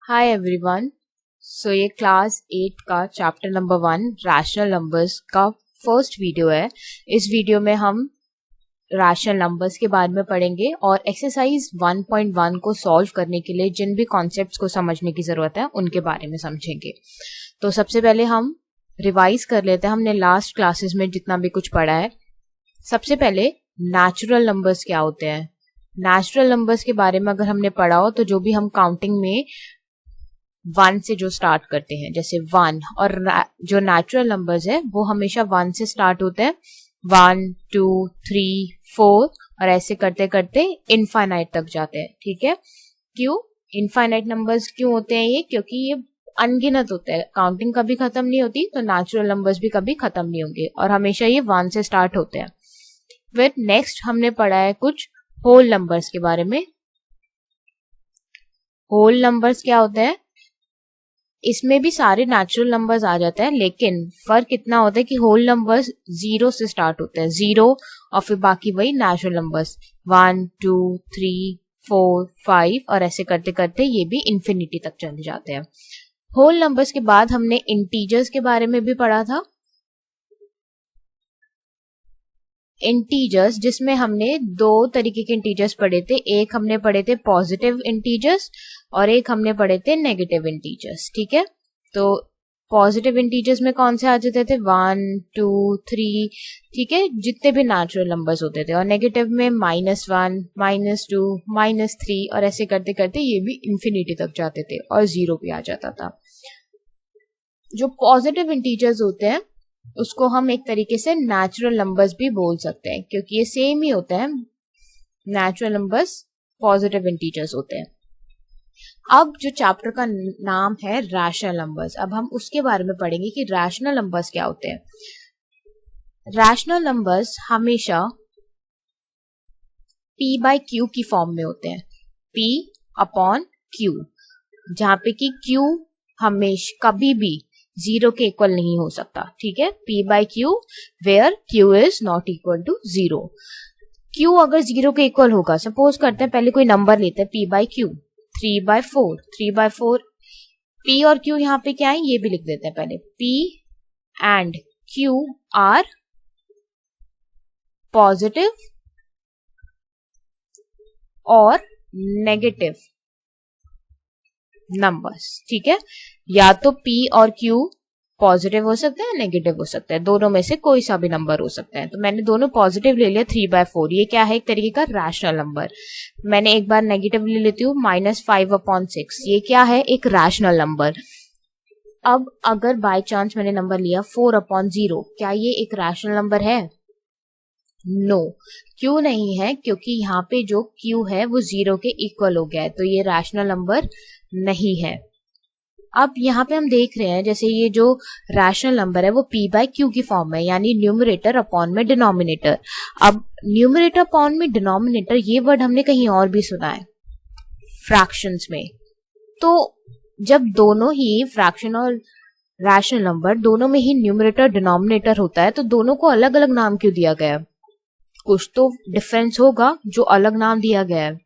Hi everyone. सो ये class 8 का chapter number 1 rational numbers का फर्स्ट वीडियो है। इस वीडियो में हम रैशनल नंबर्स के बारे में पढ़ेंगे और एक्सरसाइज 1.1 को सॉल्व करने के लिए जिन भी कॉन्सेप्ट्स को समझने की ज़रूरत है उनके बारे में समझेंगे। तो सबसे पहले हम रिवाइज कर लेते हैं हमने लास्ट क्लासेस में जितना भी कुछ पढ़ा है। सबसे पहले नेचुरल नंबर्स क्या होते हैं। नेचुरल नंबर्स के बारे में अगर हमने पढ़ा हो तो जो भी हम काउंटिंग में 1 से जो स्टार्ट करते हैं, जैसे 1, और जो नेचुरल नंबर्स है वो हमेशा 1 से स्टार्ट होते हैं। 1, 2, 3, 4 और ऐसे करते करते इनफाइनाइट तक जाते हैं। ठीक है, क्यों इनफाइनाइट नंबर्स क्यों होते हैं ये? क्योंकि ये अनगिनत होते हैं, काउंटिंग कभी खत्म नहीं होती, तो नेचुरल नंबर्स भी कभी खत्म नहीं होंगे और हमेशा ये 1 से स्टार्ट होते हैं। फिर नेक्स्ट हमने पढ़ा है कुछ होल नंबर्स के बारे में। होल नंबर्स क्या होते हैं? इसमें भी सारे नेचुरल नंबर्स आ जाते हैं, लेकिन फर्क इतना होता है कि होल नंबर्स 0 से स्टार्ट होते हैं, 0 और फिर बाकी वही नेचुरल नंबर्स 1, 2, 3, 4, 5 और ऐसे करते करते ये भी इंफिनिटी तक चले जाते हैं। होल नंबर्स के बाद हमने इंटीजर्स के बारे में भी पढ़ा था। इंटीजर्स, जिसमें हमने 2 तरीके के इंटीजर्स पढ़े थे। एक हमने पढ़े थे पॉजिटिव इंटीजर्स और एक हमने पढ़े थे नेगेटिव इंटीजर्स। ठीक है, तो पॉजिटिव इंटीजर्स में कौन से आ जाते थे? 1, 2, 3, ठीक है, जितने भी नेचुरल नंबर्स होते थे। और नेगेटिव में -1, -2, -3 और ऐसे करते करते ये भी इंफिनिटी तक जाते थे और 0 भी आ जाता था। जो पॉजिटिव इंटीजर्स होते हैं उसको हम एक तरीके से नेचुरल नंबर्स भी बोल सकते हैं, क्योंकि ये सेम ही होते हैं। नेचुरल नंबर्स पॉजिटिव इंटीजर्स होते हैं। अब जो चैप्टर का नाम है रैशनल नंबर्स, अब हम उसके बारे में पढ़ेंगे कि रैशनल नंबर्स क्या होते हैं। रैशनल नंबर्स हमेशा p/q की फॉर्म में होते हैं, p/q, जहां पे कि q हमेशा कभी भी 0 के इक्वल नहीं हो सकता। ठीक है, p/q where q is not equal to 0। q अगर 0 के इक्वल होगा, सपोज करते हैं पहले कोई नंबर लेते हैं p/q 3/4, 3/4, p और q यहाँ पे क्या है ये भी लिख देते हैं पहले। p and q are positive और नेगेटिव नंबर्स। ठीक है, या तो p और q पॉजिटिव हो सकते हैं, नेगेटिव हो सकते हैं, दोनों में से कोई सा भी नंबर हो सकता है। तो मैंने दोनों पॉजिटिव ले लिया 3/4, ये क्या है? एक तरीके का रैशनल नंबर। मैंने एक बार नेगेटिव ले लेती हूँ -5/6, ये क्या है? एक रैशनल नंबर। अब अगर बाय चांस मैंने नंबर लिया 4/0, क्या ये एक रैशनल नंबर है? नो, क्यों नहीं है? क्योंकि यहाँ पे जो q है वो 0 के इक्वल हो गया है, तो ये रैशनल नंबर नहीं है। अब यहाँ पे हम देख रहे हैं जैसे ये जो रैशनल नंबर है वो p/q की फॉर्म में, यानी न्यूमरेटर अपॉन में डिनोमिनेटर। अब न्यूमरेटर अपॉन में डिनोमिनेटर ये वर्ड हमने कहीं और भी सुना है, फ्रैक्शंस में। तो जब दोनों ही फ्रैक्शन और रैशनल नंबर दोनों में ही न्यूमरेटर डिनोमिनेटर होता है, तो दोनों को अलग अलग नाम क्यों दिया गया है? कुछ तो डिफरेंस होगा जो अलग नाम दिया गया है।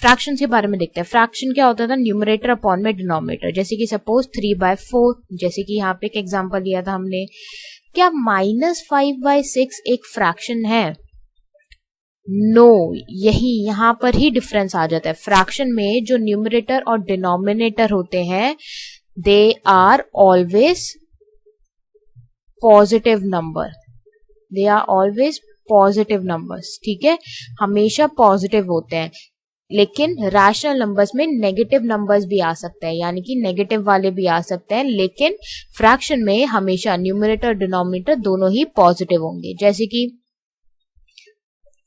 फ्रैक्शन के बारे में देखते हैं। फ्रैक्शन क्या होता था? न्यूमरेटर अपॉन में डिनोमिनेटर। जैसे कि सपोज 3/4, जैसे कि यहाँ पे एक एग्जांपल लिया था हमने। क्या -5/6 एक फ्रैक्शन है? नो, यही यहाँ पर ही डिफरेंस आ जाता है। फ्रैक्शन में जो न्यूमरेटर और डिनोमिनेटर होते हैं they are always positive number, they are always positive numbers. ठीक है, हमेशा पॉजिटिव होते हैं। लेकिन रैशनल नंबर्स में नेगेटिव नंबर्स भी आ सकते हैं, यानी कि नेगेटिव वाले भी आ सकते हैं, लेकिन फ्रैक्शन में हमेशा न्यूमरेटर डिनोमिनेटर दोनों ही पॉजिटिव होंगे। जैसे कि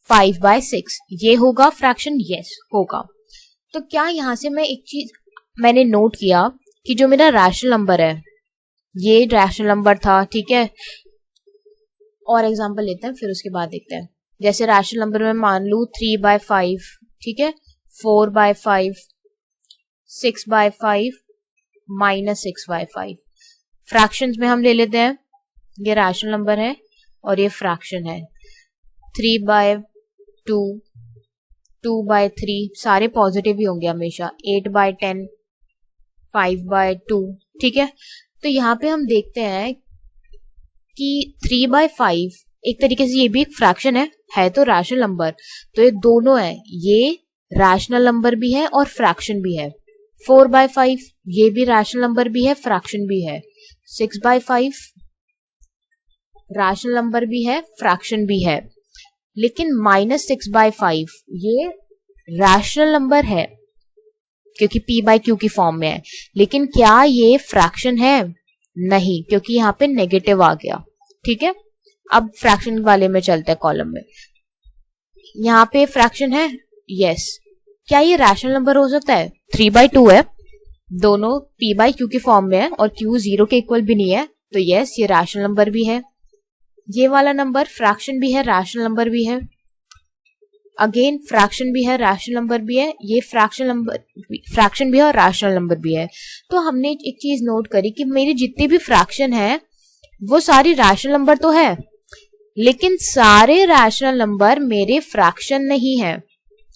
5/6 ये होगा फ्रैक्शन? यस होगा। तो क्या यहां से मैं एक चीज मैंने नोट किया कि जो मेरा रैशनल नंबर है ये रैशनल नंबर था। ठीक है, और एग्जांपल लेते हैं फिर उसके बाद देखते हैं। जैसे रैशनल नंबर में मान लू 3/5, ठीक है, 4/5, 6/5, -6/5। फ्रैक्शंस में हम ले लेते हैं, ये रैशनल नंबर है और ये फ्रैक्शन है। 3/2, 2/3 सारे पॉजिटिव ही होंगे हमेशा। 8/10, 5/2, ठीक है। तो यहाँ पे हम देखते हैं कि 3/5 एक तरीके से ये भी एक फ्रैक्शन है तो रैशनल नंबर, तो ये दोनों है, ये रैशनल नंबर भी है और फ्रैक्शन भी है। 4/5 ये भी रैशनल नंबर भी है, फ्रैक्शन भी है। 6/5 रैशनल नंबर भी है, फ्रैक्शन भी है। लेकिन -6/5 ये रैशनल नंबर है क्योंकि p/q की फॉर्म में है, लेकिन क्या ये फ्रैक्शन है? नहीं, क्योंकि यहाँ पे नेगेटिव आ गया, ठीक है। अब फ्रैक्शन वाले में चलते हैं, कॉलम में। यहाँ पे फ्रैक्शन है, यस। क्या ये रैशनल नंबर हो सकता है? 3/2 है, दोनों p/q की फॉर्म में है और q 0 के इक्वल भी नहीं है, तो यस ये रैशनल नंबर भी है। ये वाला नंबर फ्रैक्शन भी है, रैशनल नंबर भी है। अगेन फ्रैक्शन भी है, रैशनल नंबर भी है। ये फ्रैक्शन भी है और रैशनल नंबर भी है। तो हमने एक चीज नोट करी कि मेरी जितनी भी फ्रैक्शन है वो सारी रैशनल नंबर तो है, लेकिन सारे रैशनल नंबर मेरे फ्रैक्शन नहीं है,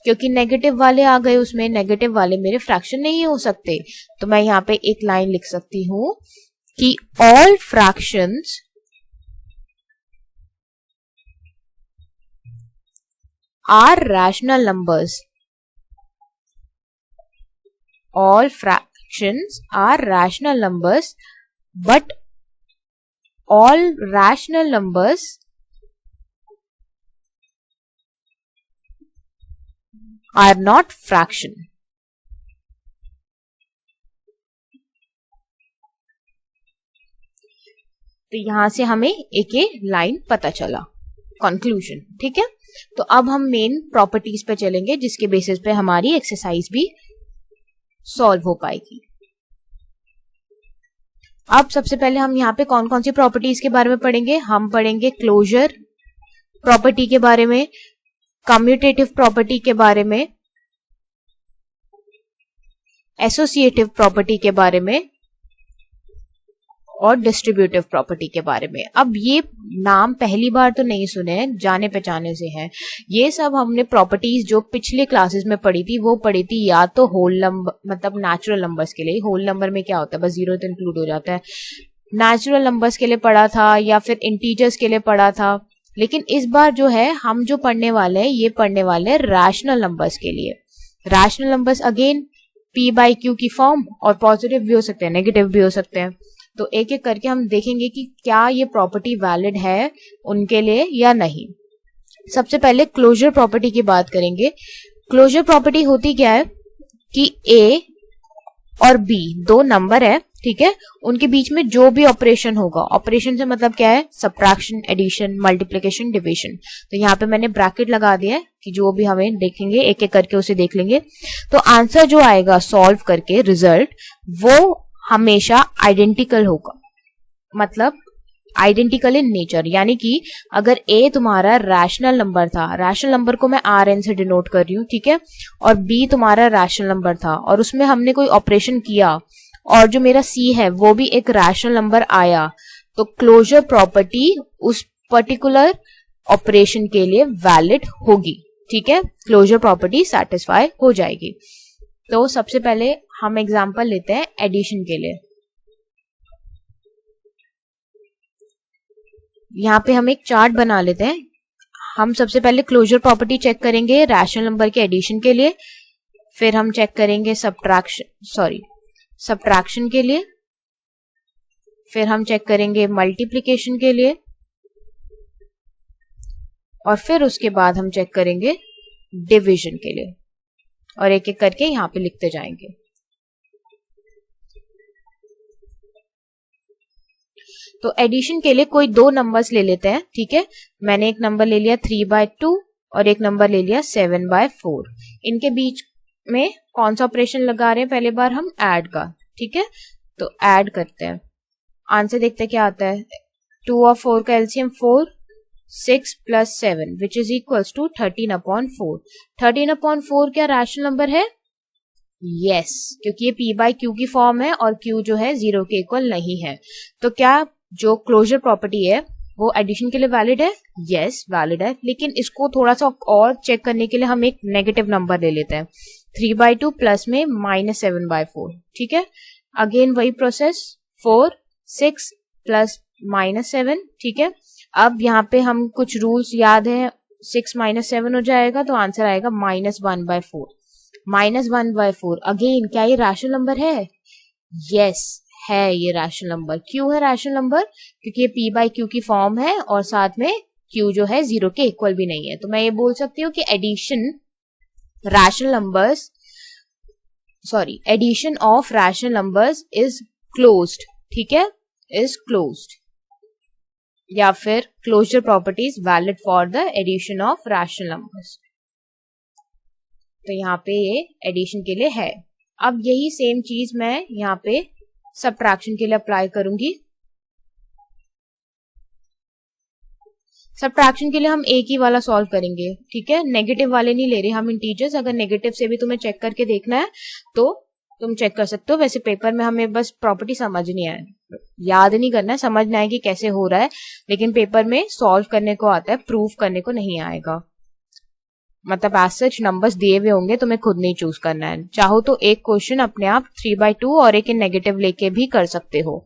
क्योंकि नेगेटिव वाले आ गए उसमें, नेगेटिव वाले मेरे फ्रैक्शन नहीं हो सकते। तो मैं यहाँ पे एक लाइन लिख सकती हूं कि all fractions are rational numbers. All fractions are rational numbers, but all rational numbers are not fraction. तो यहां से हमें एक लाइन पता चला, कंक्लूजन, ठीक है। तो अब हम मेन प्रॉपर्टीज पे चलेंगे जिसके बेसिस पे हमारी एक्सरसाइज भी सॉल्व हो पाएगी। अब सबसे पहले हम यहाँ पे कौन कौन सी प्रॉपर्टीज के बारे में पढ़ेंगे? हम पढ़ेंगे क्लोजर प्रॉपर्टी के बारे में, कम्यूटेटिव प्रॉपर्टी के बारे में, एसोसिएटिव प्रॉपर्टी के बारे में और डिस्ट्रीब्यूटिव प्रॉपर्टी के बारे में। अब ये नाम पहली बार तो नहीं सुने हैं, जाने पहचाने से हैं। ये सब हमने प्रॉपर्टीज जो पिछले क्लासेस में पढ़ी थी वो पढ़ी थी या तो होल नंबर, मतलब नेचुरल नंबर्स के लिए। होल नंबर में क्या होता है, बस जीरो तो इंक्लूड हो जाता है। नेचुरल नंबर्स के लिए पढ़ा था या फिर इंटीजर्स के लिए पढ़ा था। लेकिन इस बार जो है हम जो पढ़ने वाले हैं, ये पढ़ने वाले हैं रैशनल नंबर्स के लिए। रैशनल नंबर्स अगेन p/q की फॉर्म, और पॉजिटिव भी हो सकते हैं, नेगेटिव भी हो सकते हैं। तो एक एक करके हम देखेंगे कि क्या ये प्रॉपर्टी वैलिड है उनके लिए या नहीं। सबसे पहले क्लोजर प्रॉपर्टी की बात करेंगे। क्लोजर प्रॉपर्टी होती क्या है कि a और b दो नंबर है, ठीक है, उनके बीच में जो भी ऑपरेशन होगा, ऑपरेशन से मतलब क्या है, सब्ट्रैक्शन, एडिशन, मल्टीप्लिकेशन, डिविजन। तो यहाँ पे मैंने ब्रैकेट लगा दिया है कि जो भी हमें देखेंगे एक एक करके उसे देख लेंगे। तो आंसर जो आएगा सॉल्व करके, रिजल्ट, वो हमेशा आइडेंटिकल होगा, मतलब आइडेंटिकल इन नेचर। यानी कि अगर a तुम्हारा रैशनल नंबर था, रैशनल नंबर को मैं Rn से डिनोट कर रही हूँ, ठीक है, और b तुम्हारा रैशनल नंबर था और उसमें हमने कोई ऑपरेशन किया और जो मेरा c है वो भी एक रैशनल नंबर आया, तो क्लोजर प्रॉपर्टी उस पर्टिकुलर ऑपरेशन के लिए वैलिड होगी, ठीक है, क्लोजर प्रॉपर्टी सेटिस्फाई हो जाएगी। तो सबसे पहले हम एग्जांपल लेते हैं एडिशन के लिए। यहाँ पे हम एक चार्ट बना लेते हैं। हम सबसे पहले क्लोजर प्रॉपर्टी चेक करेंगे रैशनल नंबर के एडिशन के लिए, फिर हम चेक करेंगे सब्ट्रैक्शन के लिए, फिर हम चेक करेंगे मल्टीप्लिकेशन के लिए, और फिर उसके बाद हम चेक करेंगे डिवीजन के लिए, और एक एक करके यहाँ पे लिखते जाएंगे। तो एडिशन के लिए कोई दो नंबर्स ले लेते हैं, ठीक है। मैंने एक नंबर ले लिया 3/2 और एक नंबर ले लिया 7/4। इनके बीच में कौन सा ऑपरेशन लगा रहे हैं, पहले बार हम ऐड का, ठीक है। तो ऐड करते हैं, आंसर देखते हैं क्या आता है। 2 और 4 का LCM 4, 6 + 7 which is equals to 13/4। 13/4 क्या रैशनल नंबर है? यस, क्योंकि ये p/q की फॉर्म है और q जो है 0 के इक्वल नहीं है। तो क्या जो क्लोजर प्रॉपर्टी है वो एडिशन के लिए वैलिड है? यस, वैलिड है। लेकिन इसको थोड़ा सा और चेक करने के लिए हम एक नेगेटिव नंबर ले लेते हैं, 3/2 प्लस में -7/4, ठीक है। अगेन वही प्रोसेस, 4 6 प्लस -7, ठीक है। अब यहाँ पे हम कुछ रूल्स याद है, 6 - 7 हो जाएगा तो आंसर आएगा -1/4। -1/4 अगेन क्या ये रैशनल नंबर है? यस है, ये रैशनल नंबर। क्यों है रैशनल नंबर? क्योंकि ये p/q की फॉर्म है और साथ में q जो है 0 के इक्वल भी नहीं है। तो मैं ये बोल सकती हूँ कि addition of rational numbers is closed, ठीक है, इज क्लोज्ड, या फिर closure properties valid for the addition of rational numbers. तो यहाँ पे ये एडिशन के लिए है। अब यही सेम चीज मैं यहाँ पे सब्ट्रैक्शन के लिए अप्लाई करूंगी। सब्ट्रैक्शन के लिए हम एक ही वाला सॉल्व करेंगे, ठीक है, नेगेटिव वाले नहीं ले रहे हम इंटीजर्स। अगर नेगेटिव से भी तुम्हें चेक करके देखना है तो तुम चेक कर सकते हो। वैसे पेपर में हमें बस प्रॉपर्टी समझनी है, याद नहीं करना है, समझना है कि कैसे हो रहा है, लेकिन पेपर में सॉल्व करने को आता है, प्रूव करने को नहीं आएगा। मतलब एज सच नंबर्स दिए हुए होंगे, तुम्हें खुद नहीं चूज करना है। चाहो तो एक क्वेश्चन अपने आप 3/2 और एक नेगेटिव लेके भी कर सकते हो।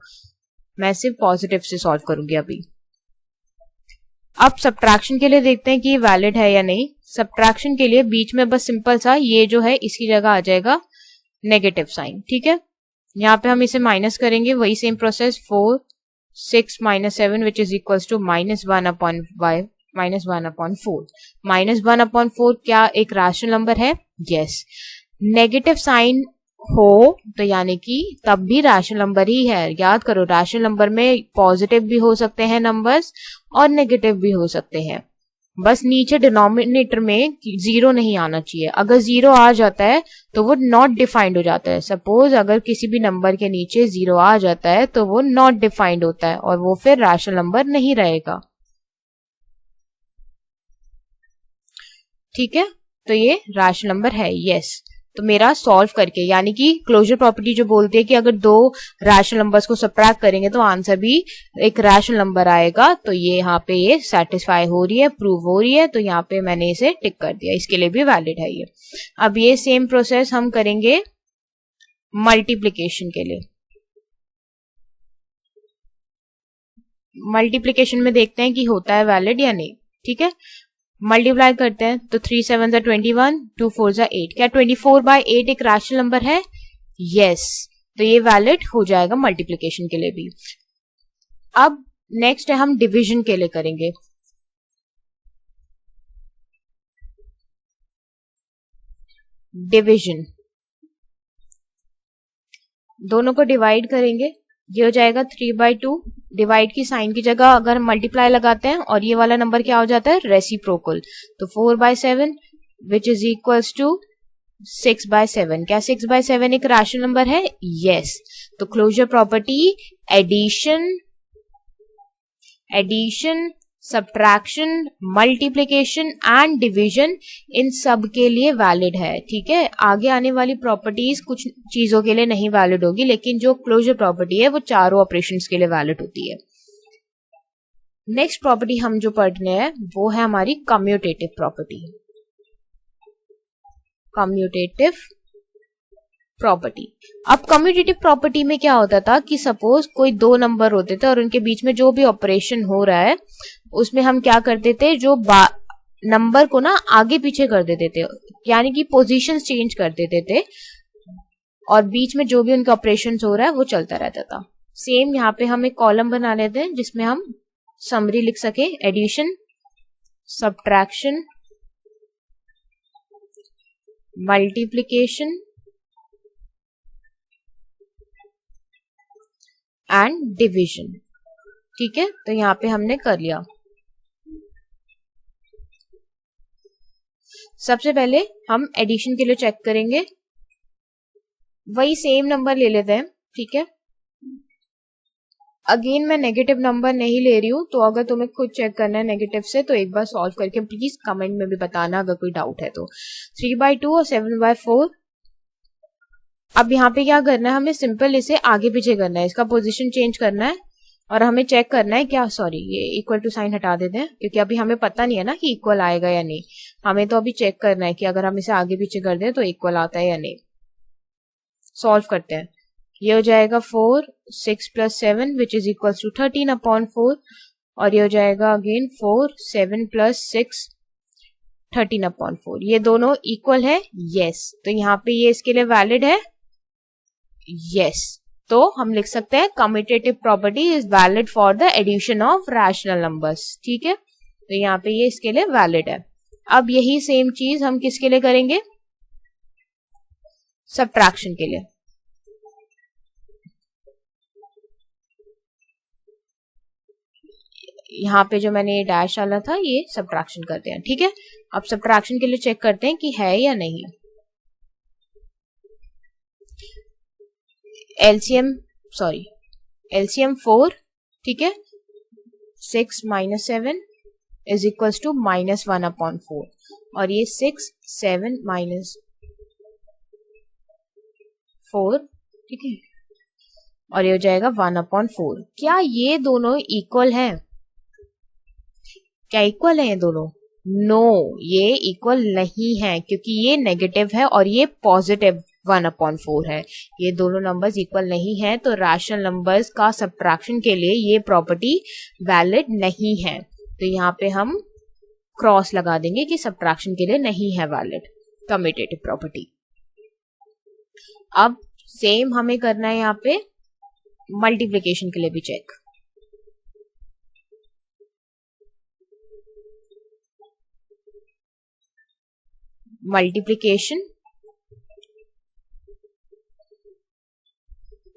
मैं सिर्फ पॉजिटिव से सॉल्व करूंगी अभी। अब सब्ट्रैक्शन के लिए देखते हैं कि वैलिड है या नहीं। सब्ट्रैक्शन के लिए बीच में बस सिंपल सा ये जो है इसकी जगह आ जाएगा नेगेटिव साइन, ठीक है। यहाँ पे हम इसे माइनस करेंगे, वही same process, 4 6 - 7 which is equals to -1/4। -1/4 क्या एक रैशनल नंबर है? यस। नेगेटिव साइन हो तो यानी कि तब भी रैशनल नंबर ही है। याद करो, रैशनल नंबर में पॉजिटिव भी हो सकते हैं नंबर्स और नेगेटिव भी हो सकते हैं। बस नीचे डिनोमिनेटर में 0 नहीं आना चाहिए। अगर 0 आ जाता है तो वो नॉट डिफाइंड हो जाता है। सपोज अगर किसी भी नंबर के नीचे 0 आ जाता है तो वो नॉट डिफाइंड होता है और वो फिर रैशनल नंबर नहीं रहेगा, ठीक है। तो ये रैशनल नंबर है, यस। तो मेरा सॉल्व करके, यानी कि क्लोजर प्रॉपर्टी जो बोलती है कि अगर दो रैशनल नंबर्स को सब्ट्रैक्ट करेंगे तो आंसर भी एक रैशनल नंबर आएगा। तो ये यहाँ पे ये सेटिस्फाई हो रही है, प्रूव हो रही है, तो यहाँ पे मैंने इसे टिक कर दिया, इसके लिए भी वैलिड है ये। अब ये सेम प्रोसेस हम करेंगे मल्टीप्लीकेशन के लिए। मल्टीप्लीकेशन में देखते हैं कि होता है वैलिड या नहीं, ठीक है। मल्टीप्लाई करते हैं तो 3 7 21, 2 4 8। क्या 24/8 एक रैशनल नंबर है? यस। तो ये वैलिड हो जाएगा मल्टीप्लिकेशन के लिए भी। अब नेक्स्ट है हम डिवीजन के लिए करेंगे। डिवीजन, दोनों को डिवाइड करेंगे, ये हो जाएगा 3/2। डिवाइड की साइन की जगह अगर हम मल्टीप्लाई लगाते हैं और ये वाला नंबर क्या हो जाता है? रेसिप्रोकल। तो 4/7 विच इज इक्वल्स टू 6/7। क्या 6/7 एक रैशनल नंबर है? यस। तो closure property addition, subtraction, multiplication and division, इन सब के लिए वैलिड है, ठीक है। आगे आने वाली प्रॉपर्टीज कुछ चीजों के लिए नहीं वैलिड होगी, लेकिन जो क्लोजर प्रॉपर्टी है वो चारों ऑपरेशंस के लिए वैलिड होती है। नेक्स्ट प्रॉपर्टी हम जो पढ़ने हैं वो है हमारी कम्यूटेटिव प्रॉपर्टी। Commutative property. अब कम्यूटेटिव प्रॉपर्टी में क्या होता था कि सपोज कोई दो नंबर होते थे और उनके बीच में जो भी ऑपरेशन हो रहा है उसमें हम क्या करते थे, जो नंबर को ना आगे पीछे कर देते थे, यानी कि पोजीशंस चेंज कर देते थे और बीच में जो भी उनका ऑपरेशन हो रहा है वो चलता रहता था। सेम यहाँ पे हम एक कॉलम बना लेते हैं जिसमें हम समरी लिख सके, addition, subtraction, multiplication and division, ठीक है। तो यहाँ पे हमने कर लिया। सबसे पहले हम एडिशन के लिए चेक करेंगे, वही सेम नंबर ले लेते हैं, ठीक है। अगेन मैं नेगेटिव नंबर नहीं ले रही हूं, तो अगर तुम्हें खुद चेक करना है नेगेटिव से तो एक बार सॉल्व करके प्लीज कमेंट में भी बताना अगर कोई डाउट है तो। 3/2 और 7/4। अब यहाँ पे क्या करना है, हमें सिंपल इसे आगे पीछे करना है, इसका पोजीशन चेंज करना है और हमें चेक करना है क्या, सॉरी ये इक्वल टू साइन हटा देते हैं क्योंकि अभी हमें पता नहीं है ना कि इक्वल आएगा या नहीं। हमें तो अभी चेक करना है कि अगर हम इसे आगे पीछे कर दें तो इक्वल आता है या नहीं। सॉल्व करते हैं। ये हो जाएगा 4, 6 + 7 विच इज इक्वल टू 13/4, और ये हो जाएगा अगेन 4, 7 + 6 13/4। ये दोनों इक्वल है, यस। तो यहाँ पे ये इसके लिए वैलिड है, यस। तो हम लिख सकते हैं commutative property is valid for the addition of rational numbers, ठीक है। तो यहाँ पे ये इसके लिए वैलिड है। अब यही सेम चीज हम किसके लिए करेंगे, सब्ट्रैक्शन के लिए। यहाँ पे जो मैंने ये डैश डाला था ये सब्ट्रैक्शन करते हैं, ठीक है। अब सब्ट्रैक्शन के लिए चेक करते हैं कि है या नहीं। एलसीएम 4, ठीक है। 6 - 7 इज इक्वल टू -1/4, और ये 6, 7 - 4, ठीक है, और ये हो जाएगा 1/4। क्या ये दोनों इक्वल हैं? क्या इक्वल है ये दोनों? नो, ये इक्वल नहीं है, क्योंकि ये नेगेटिव है और ये पॉजिटिव 1/4 है। ये दोनों नंबर्स इक्वल नहीं है, तो रैशनल नंबर्स का सब्ट्रैक्शन के लिए ये प्रॉपर्टी वैलिड नहीं है। तो यहाँ पे हम क्रॉस लगा देंगे कि सब्ट्रैक्शन के लिए नहीं है वैलिड कम्यूटेटिव प्रॉपर्टी। अब सेम हमें करना है यहाँ पे मल्टीप्लिकेशन के लिए भी चेक। मल्टीप्लिकेशन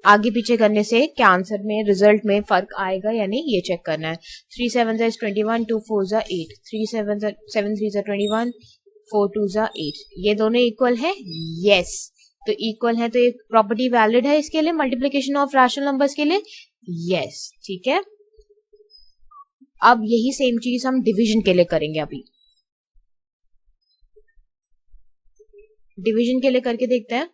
आगे पीछे करने से क्या आंसर में, रिजल्ट में फर्क आएगा या नहीं, ये चेक करना है। 3 7 is 21, 2 4 is 8, 3 7 3 is 21, 4 2 is 8। ये दोनों इक्वल है, यस। तो इक्वल है, तो ये प्रॉपर्टी वैलिड है इसके लिए, मल्टीप्लिकेशन ऑफ रैशनल नंबर्स के लिए, यस, ठीक है। अब यही सेम चीज हम डिवीजन के लिए करेंगे। अभी डिवीजन के लिए करके देखते हैं।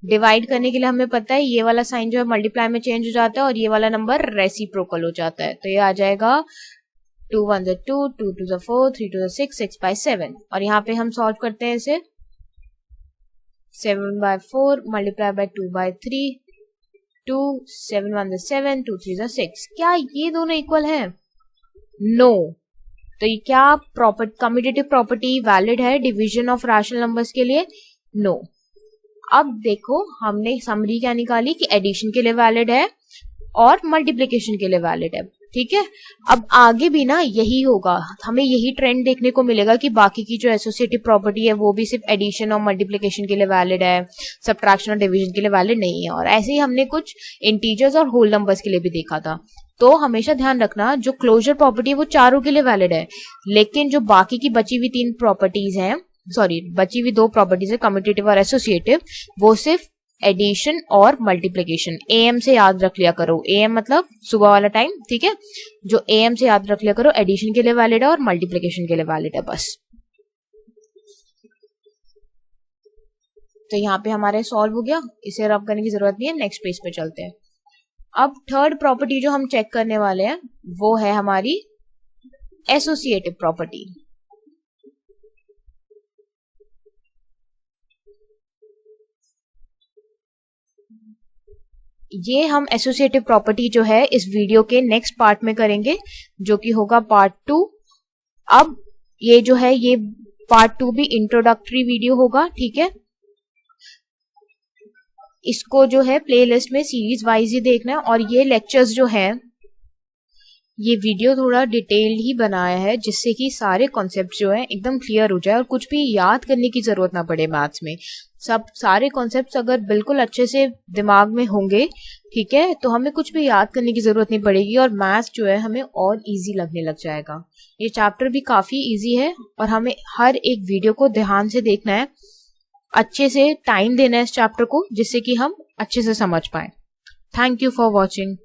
डिवाइड करने के लिए हमें पता है ये वाला साइन जो है मल्टीप्लाई में चेंज हो जाता है और ये वाला नंबर रेसिप्रोकल हो जाता है। तो ये आ जाएगा 2 1 2, 2 2 4, 3 2 6, 6/7। और यहाँ पे हम सॉल्व करते हैं इसे। 7/4 मल्टीप्लाई बाय 2/3, 2 7 1 7, 2 3 6। क्या ये दोनों इक्वल है? नो। तो ये क्या कम्यूटेटिव प्रॉपर्टी वैलिड है डिवीजन ऑफ रैशनल नंबर्स के लिए? नो। अब देखो हमने समरी क्या निकाली कि एडिशन के लिए वैलिड है और मल्टीप्लिकेशन के लिए वैलिड है, ठीक है। अब आगे भी ना यही होगा, हमें यही ट्रेंड देखने को मिलेगा कि बाकी की जो एसोसिएटिव प्रॉपर्टी है वो भी सिर्फ एडिशन और मल्टीप्लिकेशन के लिए वैलिड है, सब्ट्रैक्शन और डिवीजन के लिए वैलिड नहीं है। और ऐसे ही हमने कुछ इंटीजर्स और होल नंबर्स के लिए भी देखा था। तो हमेशा ध्यान रखना जो क्लोजर प्रॉपर्टी है वो चारों के लिए वैलिड है, लेकिन जो बाकी की बची हुई 3 प्रॉपर्टीज हैं, बची हुई 2 प्रॉपर्टीज है कम्यूटेटिव और एसोसिएटिव, वो सिर्फ एडिशन और मल्टीप्लिकेशन। एएम से याद रख लिया करो, एएम मतलब सुबह वाला टाइम, ठीक है। जो एएम से याद रख लिया करो, एडिशन के लिए वैलिड है और मल्टीप्लिकेशन के लिए वैलिड है, बस। तो यहाँ पे हमारे सॉल्व हो गया, इसे रब करने की जरूरत नहीं है। नेक्स्ट पेज पे चलते हैं। अब थर्ड प्रॉपर्टी जो हम चेक करने वाले हैं वो है हमारी एसोसिएटिव प्रॉपर्टी। ये हम एसोसिएटिव प्रॉपर्टी जो है इस वीडियो के नेक्स्ट पार्ट में करेंगे, जो कि होगा पार्ट 2। अब ये जो है ये पार्ट 2 भी इंट्रोडक्टरी वीडियो होगा, ठीक है। इसको जो है प्लेलिस्ट में सीरीज वाइज ही देखना है। और ये लेक्चर्स जो है ये वीडियो थोड़ा डिटेल्ड ही बनाया है, जिससे कि सारे कॉन्सेप्ट जो है एकदम क्लियर हो जाए और कुछ भी याद करने की जरूरत ना पड़े मैथ्स में। सारे कॉन्सेप्ट्स अगर बिल्कुल अच्छे से दिमाग में होंगे, ठीक है, तो हमें कुछ भी याद करने की जरूरत नहीं पड़ेगी और मैथ्स जो है हमें और इजी लगने लग जाएगा। ये चैप्टर भी काफी इजी है और हमें हर एक वीडियो को ध्यान से देखना है, अच्छे से टाइम देना है इस चैप्टर को, जिससे कि हम अच्छे से समझ पाए। Thank you for watching.